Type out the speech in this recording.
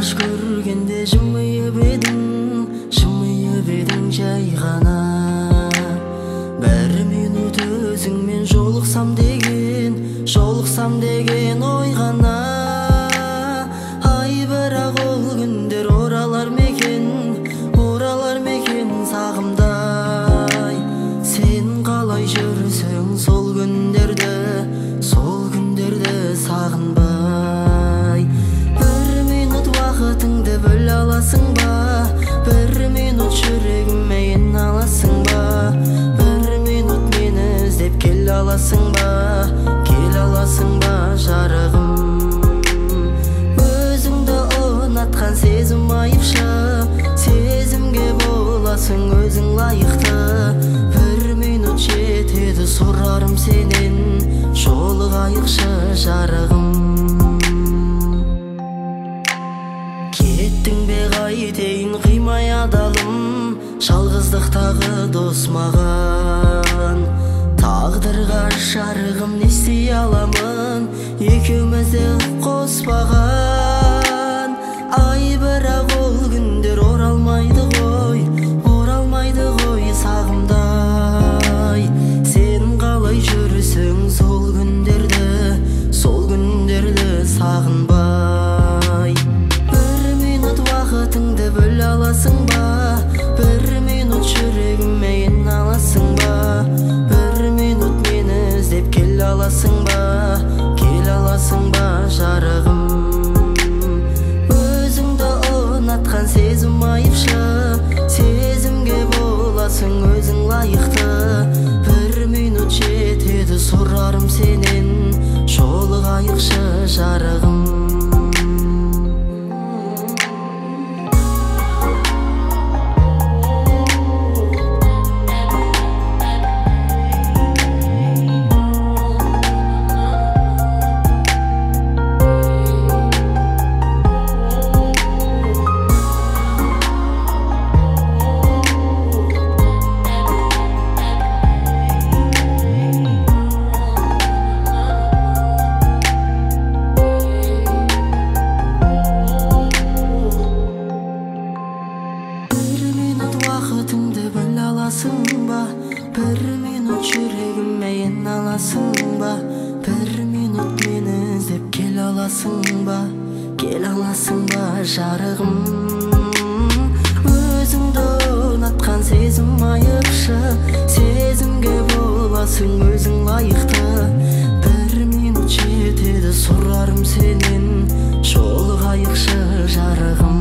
Жаш көргенде жымиып едің жай ғана. Бір минут өзіңмен жолықсам деген ой ғана. Ай, бірақ ол күндер оралар мекен сағымдай. Сен қалай жүрсің сол күндерді сағынбай. Бір минут уақытыңды бөл аласың ба? Бір минут жүрегіме ен аласың ба? Бір минут мені іздеп кел аласың ба? Жарығым? Өзіңді ұнатқан сезім айыпшы, сезімге боласың өзің лайықты. Бір минут жетеді сұрарым сенен, жолығайықшы жарығым. Кеттің бе қайтейін қимай адалым, жалғыздықтағы дос маған. Тағдырға жарығым не істей аламын, екеумізді қоспаған. Ай, бірақ ол күндер оралмайды ғой сағымдай. Сен қалай жүрсің сол күндерді сағынбай. Бір минут уақытыңды бөл аласың ба? Бір минут жүрегіме ен аласың ба? Бір минут мені іздеп кел аласың ба? Жарығым? Өзіңді ұнатқан сезім айыпшы, сезімге боласың өзің лайықты. Бір минут жетеді сұрарым сенен, жолығайықшы жарығым. Уақытыңды бөл аласың ба? Бір минут жүрегіме ен аласың ба? Бір минут мені іздеп кел аласың ба? Жарығым? Өзіңді ұнатқан сезім айыпшы, сезімге боласың өзің лайықты. Бір минут жетеді сұрарым сенен, жолығайықшы жарығым.